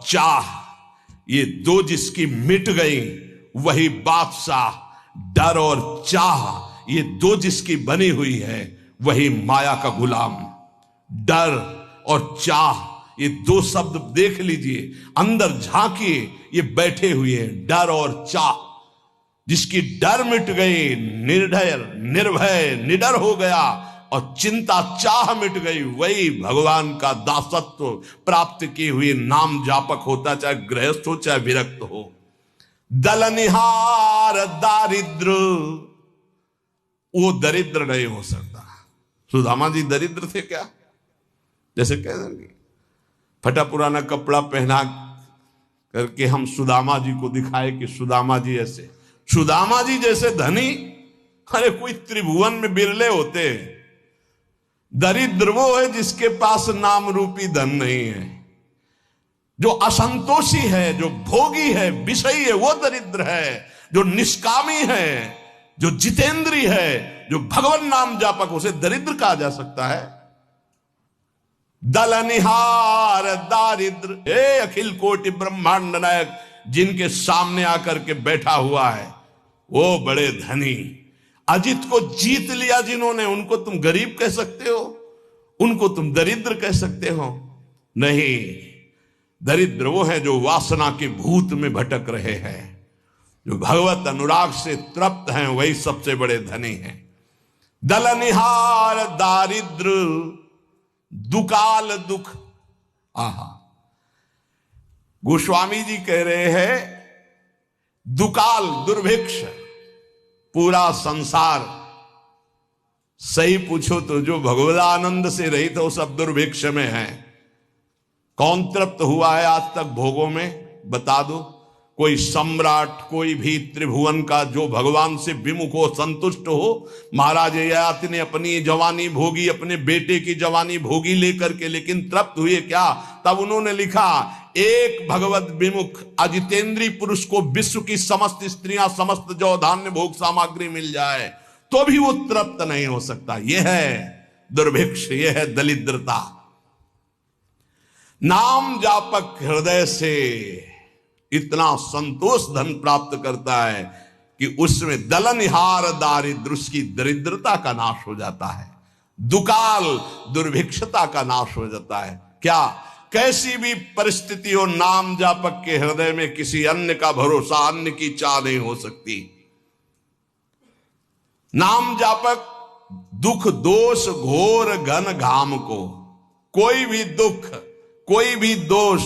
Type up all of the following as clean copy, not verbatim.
चाह, ये दो जिसकी मिट गई वही बादशाह। डर और चाह ये दो जिसकी बनी हुई है वही माया का गुलाम। डर और चाह ये दो शब्द देख लीजिए, अंदर झांकिए, ये बैठे हुए हैं। डर और चाह, जिसकी डर मिट गई, निर्भय निर्भय निडर हो गया और चिंता चाह मिट गई, वही भगवान का दासत्व प्राप्त की हुई नाम जापक होता, चाहे गृहस्थ हो चाहे विरक्त हो। दलनिहार दारिद्र, वो दरिद्र नहीं हो सकता। सुदामा जी दरिद्र थे क्या? जैसे कह देंगे फटा पुराना कपड़ा पहना करके हम सुदामा जी को दिखाए कि सुदामा जी ऐसे, सुदामा जी जैसे धनी अरे कोई त्रिभुवन में बिरले होते हैं। दरिद्र वो है जिसके पास नाम रूपी धन नहीं है, जो असंतोषी है, जो भोगी है, विषयी है, वो दरिद्र है। जो निष्कामी है, जो जितेंद्री है, जो भगवान नाम जापक, उसे दरिद्र कहा जा सकता है। दलनिहार दारिद्र, हे अखिल कोटि ब्रह्मांड नायक, जिनके सामने आकर के बैठा हुआ है वो बड़े धनी। अजित को जीत लिया जिन्होंने, उनको तुम गरीब कह सकते हो? उनको तुम दरिद्र कह सकते हो? नहीं, दरिद्र वो है जो वासना के भूत में भटक रहे हैं, जो भगवत अनुराग से तृप्त हैं, वही सबसे बड़े धनी हैं। दलनिहार दारिद्र दुकाल दुख। आहा, गोस्वामी जी कह रहे हैं दुकाल दुर्भिक्ष, पूरा संसार सही पूछो तो जो भगवदानंद से रहित वो सब दुर्भिक्ष में है। कौन तृप्त हुआ है आज तक भोगों में? बता दो। कोई सम्राट, कोई भी त्रिभुवन का जो भगवान से विमुख हो, संतुष्ट हो। महाराज ययाति ने अपनी जवानी भोगी, अपने बेटे की जवानी भोगी लेकर के, लेकिन तृप्त हुए क्या? तब उन्होंने लिखा, एक भगवत विमुख अजितेंद्री पुरुष को विश्व की समस्त स्त्रियां, समस्त जो धान्य भोग सामग्री मिल जाए तो भी वो तृप्त नहीं हो सकता। यह है दुर्भिक्ष, यह है दरिद्रता। नाम जापक हृदय से इतना संतोष धन प्राप्त करता है कि उसमें दलनिहार दारिद्र, उसकी दरिद्रता का नाश हो जाता है। दुकाल दुर्भिक्षता का नाश हो जाता है। क्या? कैसी भी परिस्थिति हो, नाम जापक के हृदय में किसी अन्य का भरोसा, अन्य की चाह नहीं हो सकती। नाम जापक दुख दोष घोर घन घाम को, कोई भी दुख, कोई भी दोष,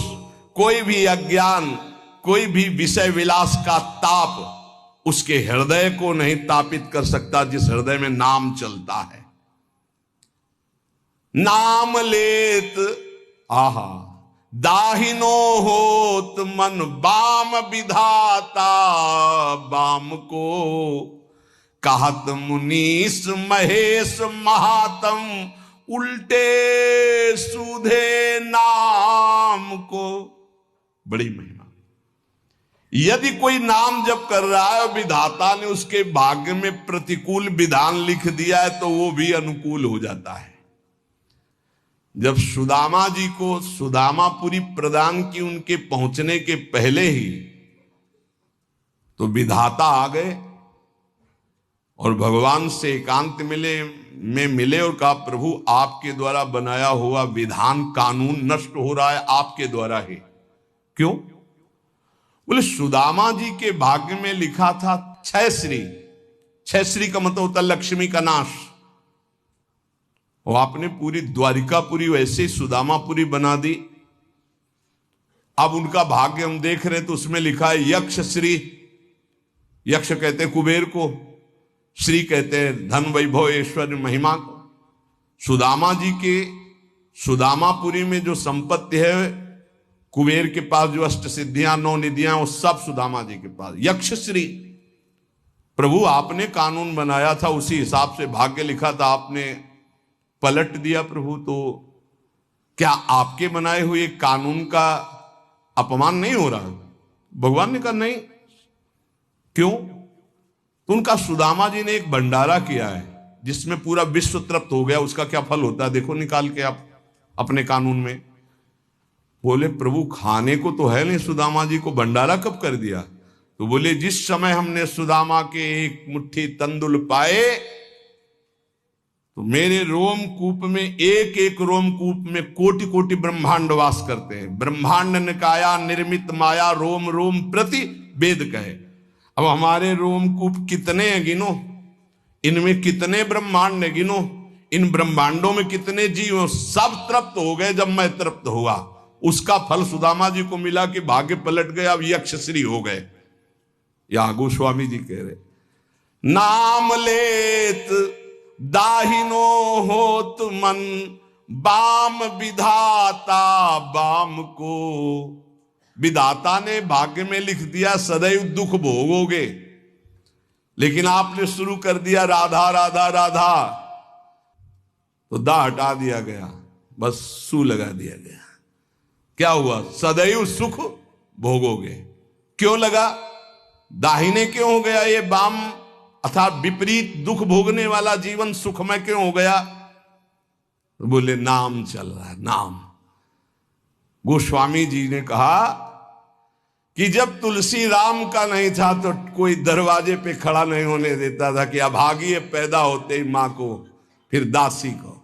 कोई भी अज्ञान, कोई भी विषय विलास का ताप उसके हृदय को नहीं तापित कर सकता, जिस हृदय में नाम चलता है। नाम लेत आहा दाहिनो होत मन बाम विधाता, बाम को कहत मुनीस महेश महात्म, उल्टे सूधे नाम को। बड़ी महिमा। यदि कोई नाम जप कर रहा है, विधाता ने उसके भाग्य में प्रतिकूल विधान लिख दिया है, तो वो भी अनुकूल हो जाता है। जब सुदामा जी को सुदामापुरी प्रदान की उनके पहुंचने के पहले ही, तो विधाता आ गए और भगवान से एकांत मिले और कहा, प्रभु आपके द्वारा बनाया हुआ विधान कानून नष्ट हो रहा है, आपके द्वारा ही। क्यों? बोले सुदामा जी के भाग्य में लिखा था छह श्री। छह श्री का मतलब होता लक्ष्मी का नाश। और आपने पूरी द्वारिकापुरी वैसे सुदामापुरी बना दी। अब उनका भाग्य हम देख रहे हैं तो उसमें लिखा है यक्ष श्री। यक्ष कहते हैं कुबेर को, श्री कहते हैं धन वैभव ऐश्वर्य महिमा को। सुदामा जी के सुदामापुरी में जो संपत्ति है, कुबेर के पास जो अष्ट सिद्धियां, 9 निधियां, वो सब सुदामा जी के पास। यक्ष श्री, प्रभु आपने कानून बनाया था, उसी हिसाब से भाग्य लिखा था, आपने पलट दिया प्रभु, तो क्या आपके बनाए हुए कानून का अपमान नहीं हो रहा? भगवान ने कहा नहीं। क्यों? तो उनका सुदामा जी ने एक भंडारा किया है जिसमें पूरा विश्व तृप्त हो गया। उसका क्या फल होता है देखो निकाल के आप अपने कानून में। बोले प्रभु खाने को तो है नहीं, सुदामा जी को भंडारा कब कर दिया? तो बोले जिस समय हमने सुदामा के एक मुट्ठी तंदुल पाए तो मेरे रोमकूप में, एक एक रोमकूप में कोटि कोटि ब्रह्मांड वास करते हैं। ब्रह्मांड निकाया निर्मित माया रोम रोम प्रति वेद कहे। अब हमारे रोमकूप कितने हैं गिनो, इनमें कितने ब्रह्मांड हैं गिनो, इन ब्रह्मांडों में कितने जीव, सब तृप्त हो गए जब मैं तृप्त हुआ। उसका फल सुदामा जी को मिला कि भाग्य पलट गए, अब यक्षश्री हो गए। या गोस्वामी जी कह रहे नाम लेत दाहिनो होत मन, बाम विधाता बाम को। विधाता ने भाग्य में लिख दिया सदैव दुख भोगोगे, लेकिन आपने शुरू कर दिया राधा राधा राधा, तो दा हटा दिया गया, बस सू लगा दिया गया। क्या हुआ? सदैव सुख भोगोगे। क्यों लगा? दाहिने क्यों हो गया ये बाम, अर्थात विपरीत दुख भोगने वाला जीवन सुखमय क्यों हो गया? तो बोले नाम चल रहा है, नाम। गोस्वामी जी ने कहा कि जब तुलसी राम का नहीं था तो कोई दरवाजे पे खड़ा नहीं होने देता था कि अभागी पैदा होते ही मां को, फिर दासी को,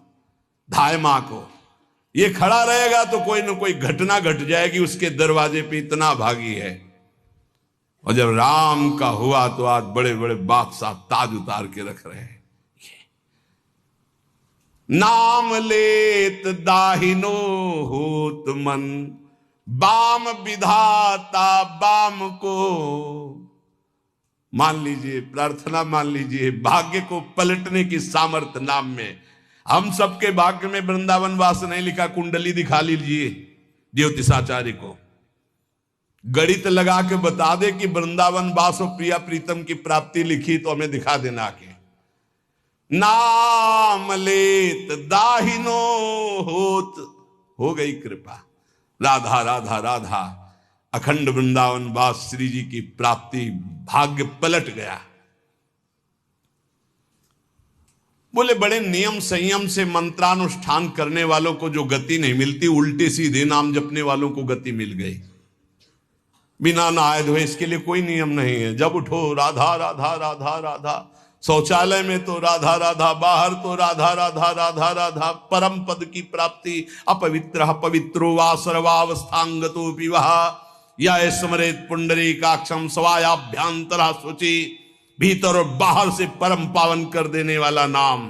धाय मां को, ये खड़ा रहेगा तो कोई ना कोई घटना घट जाएगी उसके दरवाजे पे, इतना भागी है। और जब राम का हुआ तो आज बड़े बड़े बादशाह ताज उतार के रख रहे हैं। नाम लेत दाहिनो होत मन, बाम विधाता बाम को। मान लीजिए, प्रार्थना मान लीजिए, भाग्य को पलटने की सामर्थ्य नाम में। हम सबके भाग्य में वृंदावन वास नहीं लिखा, कुंडली दिखा लीजिए ज्योतिषाचार्य को, गणित लगा के बता दे कि वृंदावन वास और प्रिया प्रीतम की प्राप्ति लिखी तो हमें दिखा देना आके। नाम लेत दाहिनो होत, हो गई कृपा, राधा राधा राधा, अखंड वृंदावन वास श्री जी की प्राप्ति, भाग्य पलट गया। बोले बड़े नियम संयम से मंत्रानुष्ठान करने वालों को जो गति नहीं मिलती, उल्टे सीधे नाम जपने वालों को गति मिल गई। बिना नहाए धोए, इसके लिए कोई नियम नहीं है। जब उठो राधा राधा राधा राधा, शौचालय में तो राधा राधा, बाहर तो राधा राधा राधा राधा। परम पद की प्राप्ति, अपवित्र पवित्रो वा सर्वावस्थांगतो विवाह, या स्मरेत पुंडरीकाक्षम स्वायाभ्यांतरा शुचि। भीतर और बाहर से परम पावन कर देने वाला नाम।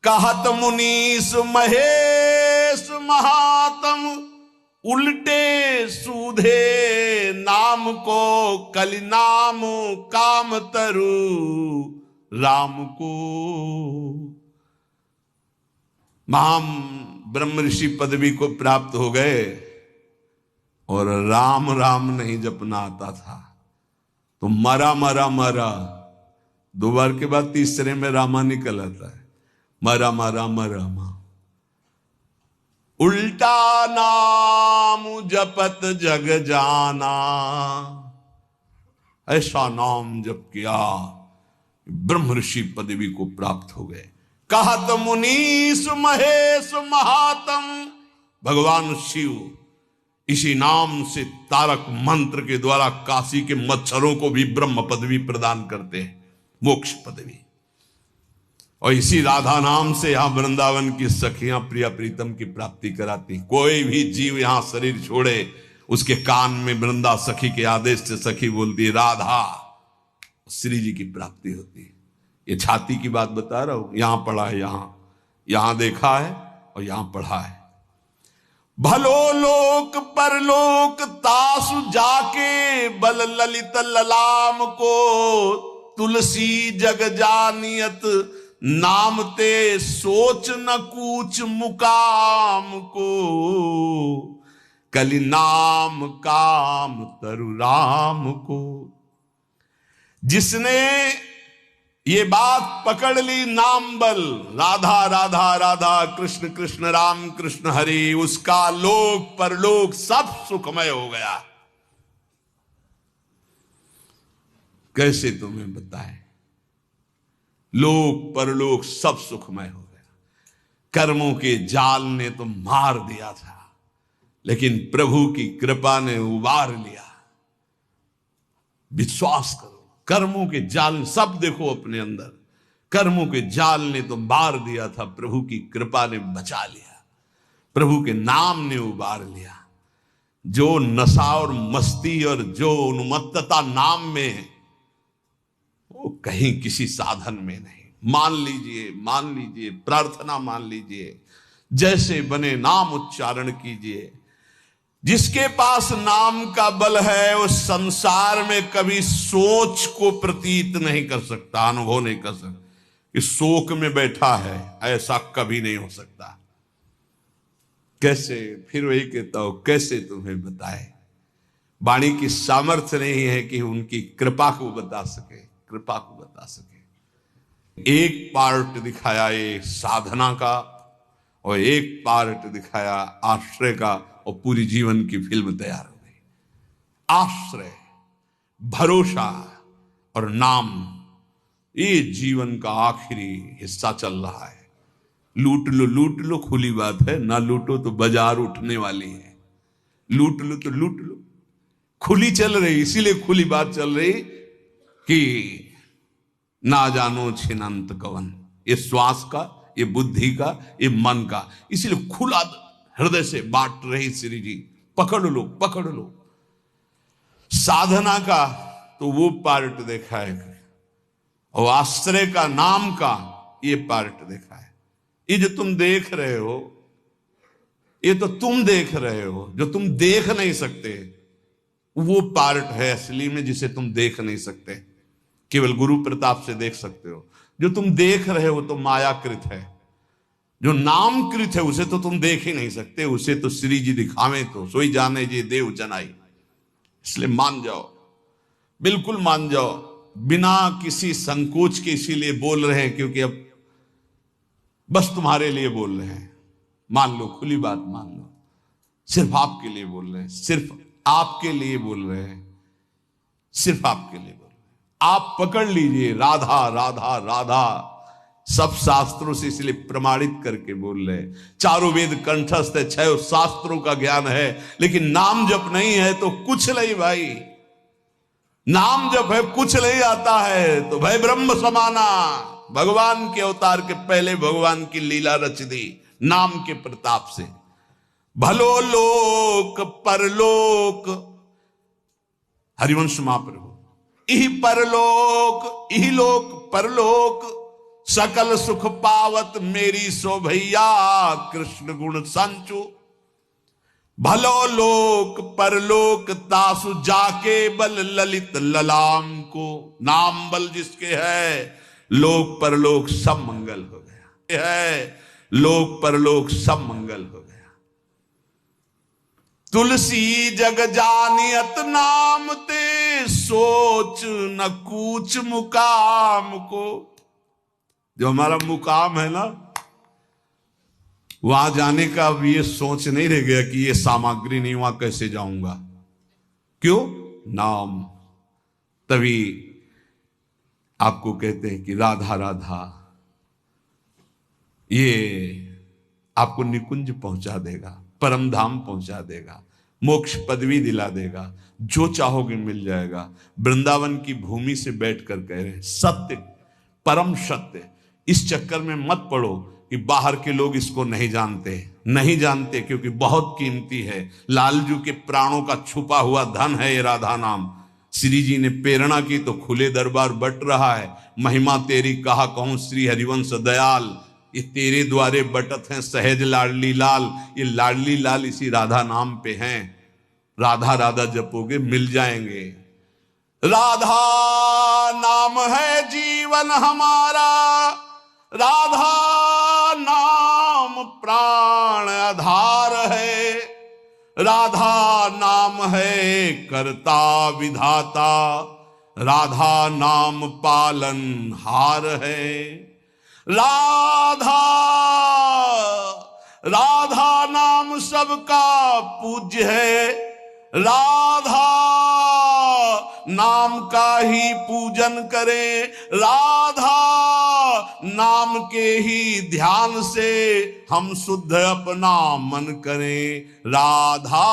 कहत मुनीस महेश महात्म, उल्टे सूधे नाम को, कलि नाम काम तरु राम को। महाम ब्रह्म ऋषि पदवी को प्राप्त हो गए और राम राम नहीं जपना आता था तो मरा मरा मरा, दो बार के बाद तीसरे में रामा निकल आता है, मरा मरा मरा मा। उल्टा नाम जपत जग जाना, ऐसा नाम जप किया ब्रह्म ऋषि पदवी को प्राप्त हो गए। कहत मुनीस महेश महात्म, भगवान शिव इसी नाम से तारक मंत्र के द्वारा काशी के मच्छरों को भी ब्रह्म पदवी प्रदान करते हैं, मोक्ष पदवी। और इसी राधा नाम से यहां वृंदावन की सखियां प्रिया प्रीतम की प्राप्ति कराती। कोई भी जीव यहां शरीर छोड़े, उसके कान में वृंदा सखी के आदेश से सखी बोलती राधा, श्री जी की प्राप्ति होती है। ये छाती की बात बता रहा हूं, यहां पढ़ा है, यहां देखा है और यहां पढ़ा है। भलो लोक परलोक तासु जाके, बल ललित ललाम को, तुलसी जग जानियत नाम ते, सोच न कूच मुकाम को, कलि नाम काम तरु राम को। जिसने ये बात पकड़ ली, नाम बल, राधा राधा राधा, कृष्ण कृष्ण राम कृष्ण हरि, उसका लोक परलोक सब सुखमय हो गया। कैसे तुम्हें बताएं, लोक परलोक सब सुखमय हो गया। कर्मों के जाल ने तो मार दिया था, लेकिन प्रभु की कृपा ने उबार लिया। विश्वास करो, कर्मों के जाल सब देखो अपने अंदर, कर्मों के जाल ने तो मार दिया था, प्रभु की कृपा ने बचा लिया, प्रभु के नाम ने उबार लिया। जो नशा और मस्ती और जो उन्मत्तता नाम में है, वो कहीं किसी साधन में नहीं। मान लीजिए, मान लीजिए, प्रार्थना मान लीजिए, जैसे बने नाम उच्चारण कीजिए। जिसके पास नाम का बल है वो संसार में कभी सोच को प्रतीत नहीं कर सकता, अनुभव नहीं कर सकता कि शोक में बैठा है, ऐसा कभी नहीं हो सकता। कैसे, फिर वही कहता हूं, कैसे तुम्हें बताए, वाणी की सामर्थ्य नहीं है कि उनकी कृपा को बता सके, कृपा को बता सके। एक पार्ट दिखाया ये साधना का और एक पार्ट दिखाया आश्रय का, और पूरी जीवन की फिल्म तैयार हो गई। आश्रय, भरोसा और नाम, ये जीवन का आखिरी हिस्सा चल रहा है। लूट लो खुली बात है, ना लूटो तो बाजार उठने वाली है। लूट लो तो लूट लो, खुली चल रही, इसीलिए खुली बात चल रही कि ना जानो छिनंत कवन, ये श्वास का, ये बुद्धि का, ये मन का, इसीलिए खुला हृदय से बांट रही श्री जी। पकड़ लो, पकड़ लो। साधना का तो वो पार्ट देखा है, और आश्रय का, नाम का ये पार्ट देखा है। ये जो तुम देख रहे हो, ये तो तुम देख रहे हो, जो तुम देख नहीं सकते वो पार्ट है असली में, जिसे तुम देख नहीं सकते, केवल गुरु प्रताप से देख सकते हो। जो तुम देख रहे हो तो मायाकृत है, जो नामकृत है उसे तो तुम देख ही नहीं सकते, उसे तो श्री जी दिखावे तो सोई जाने जे देव जनाई। इसलिए मान जाओ, बिल्कुल मान जाओ, बिना किसी संकोच के। इसीलिए बोल रहे हैं क्योंकि अब बस तुम्हारे लिए बोल रहे हैं। मान लो, खुली बात मान लो, सिर्फ आपके लिए बोल रहे हैं, सिर्फ आपके लिए बोल रहे हैं, सिर्फ आपके लिए बोल रहे हैं। आप पकड़ लीजिए, राधा राधा राधा, सब शास्त्रों से इसलिए प्रमाणित करके बोल रहे हैं। चारों वेद कंठस्थ है, 6 शास्त्रों का ज्ञान है, लेकिन नाम जप नहीं है तो कुछ नहीं भाई। नाम जप है, कुछ नहीं आता है तो भाई ब्रह्म समाना। भगवान के अवतार के पहले भगवान की लीला रच दी नाम के प्रताप से। भलो लोक परलोक, हरिवंश महाप्रभु, इहि परलोक, इहि लोक परलोक, सकल सुख पावत मेरी शोभैया, कृष्ण गुण संचु। भलो लोक परलोक तासु जाके बल ललित ललाम को। नाम बल जिसके है, लोक परलोक सब मंगल हो गया है, लोक परलोक सब मंगल हो गया। तुलसी जग जानियत नाम ते, सोच न कूच मुकाम को। जो हमारा मुकाम है ना, वहां जाने का अब ये सोच नहीं रह गया कि ये सामग्री नहीं, वहां कैसे जाऊंगा। क्यों? नाम। तभी आपको कहते हैं कि राधा राधा, ये आपको निकुंज पहुंचा देगा, परम धाम पहुंचा देगा, मोक्ष पदवी दिला देगा, जो चाहोगे मिल जाएगा। वृंदावन की भूमि से बैठकर कह रहे हैं, सत्य, परम सत्य। इस चक्कर में मत पड़ो कि बाहर के लोग इसको नहीं जानते, नहीं जानते, क्योंकि बहुत कीमती है। लालजू के प्राणों का छुपा हुआ धन है ये राधा नाम। श्री जी ने प्रेरणा की तो खुले दरबार बट रहा है। महिमा तेरी कहा कहूं श्री हरिवंश दयाल, ये तेरे द्वारे बटत हैं सहज लाडली लाल। ये लाडली लाल इसी राधा नाम पे हैं। राधा राधा जपोगे मिल जाएंगे। राधा नाम है जीवन हमारा, राधा नाम प्राण आधार है, राधा नाम है कर्ता विधाता, राधा नाम पालन हार है। राधा राधा नाम सबका पूज्य है, राधा नाम का ही पूजन करें, राधा नाम के ही ध्यान से हम शुद्ध अपना मन करें। राधा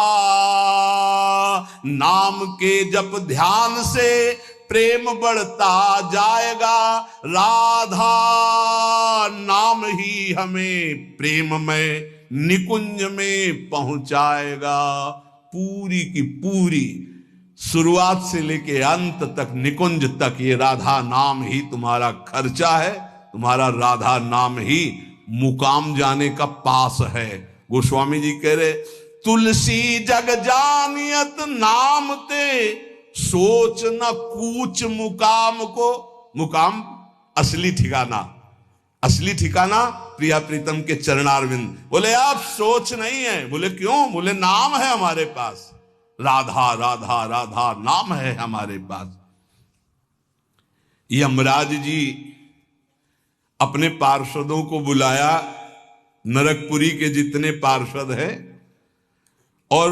नाम के जप ध्यान से प्रेम बढ़ता जाएगा। राधा नाम ही हमें प्रेम में निकुंज में पहुंचाएगा। पूरी की पूरी शुरुआत से लेके अंत तक, निकुंज तक, ये राधा नाम ही तुम्हारा खर्चा है। तुम्हारा राधा नाम ही मुकाम जाने का पास है। गोस्वामी जी कह रहे, तुलसी जग जानियत नाम ते सोच न कूच मुकाम को। मुकाम असली ठिकाना, असली ठिकाना प्रिया प्रीतम के चरणारविंद। बोले आप सोच नहीं है। बोले क्यों? बोले नाम है हमारे पास। राधा राधा राधा नाम है हमारे पास। यमराज जी अपने पार्षदों को बुलाया, नरकपुरी के जितने पार्षद हैं, और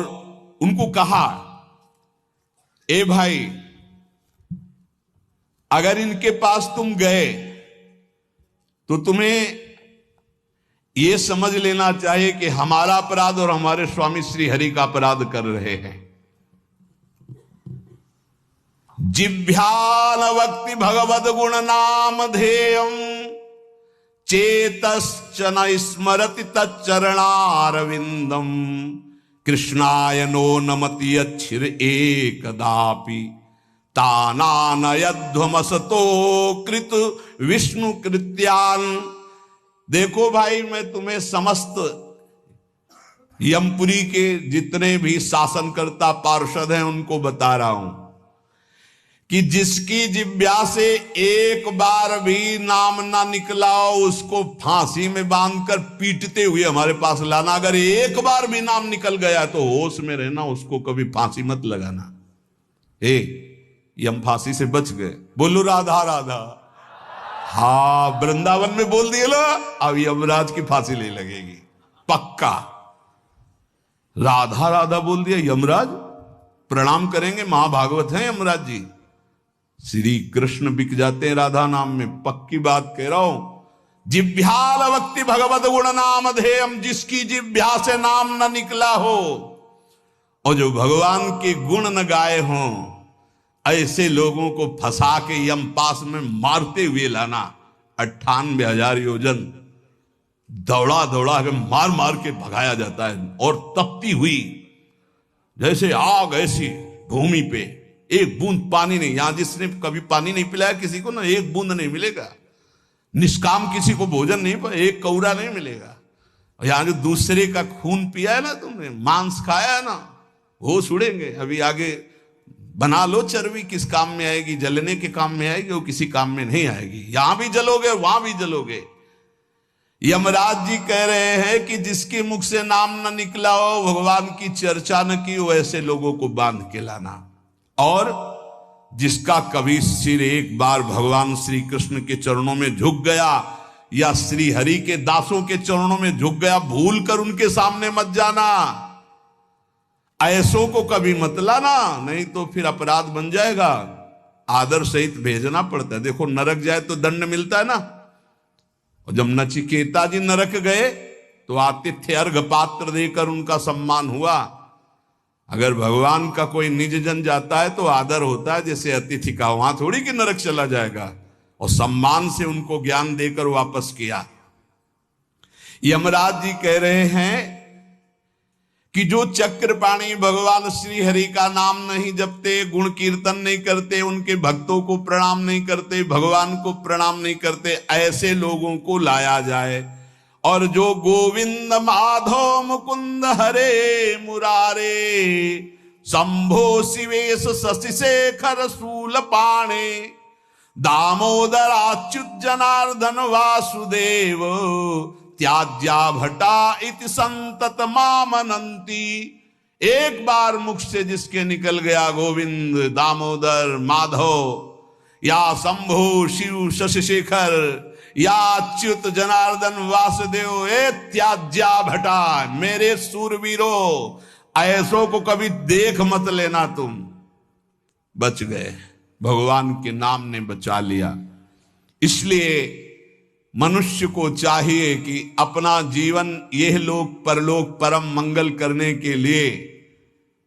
उनको कहा, ए भाई, अगर इनके पास तुम गए तो तुम्हें यह समझ लेना चाहिए कि हमारा अपराध और हमारे स्वामी श्री हरि का अपराध कर रहे हैं। जिभ्यान वक्ति भगवद गुण नाम ध्येयम चेतश्च न स्मरति तच्चरणारविंदम कृष्णाय नो नमति अच्छिर एकदापि तानानयध्वमसतो कृत विष्णु कृत्यान। देखो भाई, मैं तुम्हें समस्त यमपुरी के जितने भी शासनकर्ता पार्षद हैं उनको बता रहा हूं कि जिसकी जिब्या से एक बार भी नाम ना निकला हो उसको फांसी में बांधकर पीटते हुए हमारे पास लाना। अगर एक बार भी नाम निकल गया तो होश में रहना, उसको कभी फांसी मत लगाना। यम फांसी से बच गए। बोलो राधा राधा। हाँ, वृंदावन में बोल दिए लो, अब यमराज की फांसी ले लगेगी पक्का। राधा राधा बोल दिया, यमराज प्रणाम करेंगे। महाभागवत है यमराज जी। श्री कृष्ण बिक जाते हैं राधा नाम में, पक्की बात कह रहा हूं। जिभ्याल वक्ति भगवत गुण नाम ध्येयम, जिसकी जिभ्या से नाम न निकला हो और जो भगवान के गुण न गाए हों, ऐसे लोगों को फंसा के यम पास में मारते हुए लाना। 98,000 योजन दौड़ा दौड़ा के मार मार के भगाया जाता है, और तपती हुई जैसे आग ऐसी भूमि पे, एक बूंद पानी नहीं। यहां जिसने कभी पानी नहीं पिलाया किसी को ना, एक बूंद नहीं मिलेगा। निष्काम किसी को भोजन नहीं पाया, एक कौरा नहीं मिलेगा। यहां जो दूसरे का खून पिया है ना तुमने, मांस खाया है ना, वो सुड़ेंगे। अभी आगे बना लो चर्बी, किस काम में आएगी? जलने के काम में आएगी, वो किसी काम में नहीं आएगी। यहां भी जलोगे, वहां भी जलोगे। यमराज जी कह रहे हैं कि जिसके मुख से नाम न निकला हो, भगवान की चर्चा न की हो, ऐसे लोगों को बांध के लाना। और जिसका कभी सिर एक बार भगवान श्री कृष्ण के चरणों में झुक गया या श्री हरि के दासों के चरणों में झुक गया, भूल कर उनके सामने मत जाना। ऐसों को कभी मत लाना, नहीं तो फिर अपराध बन जाएगा। आदर सहित भेजना पड़ता है। देखो, नरक जाए तो दंड मिलता है ना। और जब नचिकेता जी नरक गए तो आतिथ्य अर्घ पात्र देकर उनका सम्मान हुआ। अगर भगवान का कोई निज जन जाता है तो आदर होता है जैसे अतिथि का। वहां थोड़ी कि नरक चला जाएगा। और सम्मान से उनको ज्ञान देकर वापस किया। यमराज जी कह रहे हैं कि जो चक्रपाणी भगवान श्री हरि का नाम नहीं जपते, गुण कीर्तन नहीं करते, उनके भक्तों को प्रणाम नहीं करते, भगवान को प्रणाम नहीं करते, ऐसे लोगों को लाया जाए। और जो गोविंद माधव मुकुंद हरे मुरारे शंभो शिवेश शशि शेखर शूल पाणे दामोदर अच्युत जनार्दन वासुदेव त्याज्या भटा इति संतत मामनंती। एक बार मुख से जिसके निकल गया गोविंद, दामोदर, माधव या शंभु शिव शशि शेखर या अच्युत जनार्दन वासुदेव, ए त्याज्या भटा, मेरे सूरवीरों, ऐसों को कभी देख मत लेना। तुम बच गए, भगवान के नाम ने बचा लिया। इसलिए मनुष्य को चाहिए कि अपना जीवन यह लोक परलोक परम मंगल करने के लिए,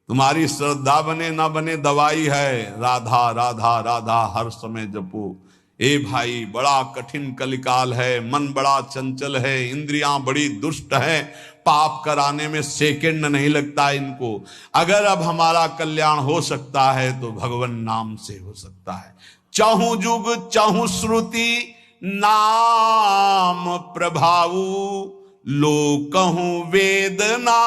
तुम्हारी श्रद्धा बने ना बने दवाई है, राधा राधा राधा हर समय जपो। ए भाई, बड़ा कठिन कलिकाल है, मन बड़ा चंचल है, इंद्रियां बड़ी दुष्ट है, पाप कराने में सेकंड नहीं लगता इनको। अगर अब हमारा कल्याण हो सकता है तो भगवान नाम से हो सकता है। चाहू जुग चाहू श्रुति नाम प्रभाऊ, लोकहूं वेदना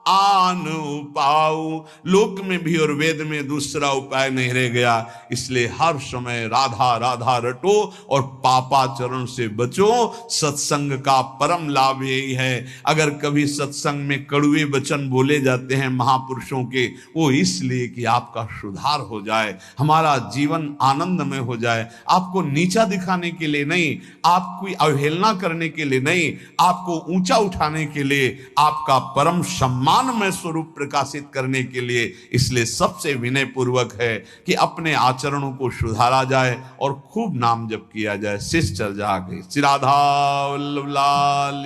आन उपाऊ। लोक में भी और वेद में दूसरा उपाय नहीं रह गया, इसलिए हर समय राधा राधा रटो और पापाचरण से बचो। सत्संग का परम लाभ यही है। अगर कभी सत्संग में कड़वे वचन बोले जाते हैं महापुरुषों के, वो इसलिए कि आपका सुधार हो जाए, हमारा जीवन आनंदमय हो जाए। आपको नीचा दिखाने के लिए नहीं, आपकी अवहेलना करने के लिए नहीं, आपको ऊंचा उठाने के लिए, आपका परम सम्मान में स्वरूप प्रकाशित करने के लिए। इसलिए सबसे विनय पूर्वक है कि अपने आचरणों को सुधारा जाए और खूब नाम जप किया जाए। शिष्ट चर्चा श्री राधा वल्लभ लाल।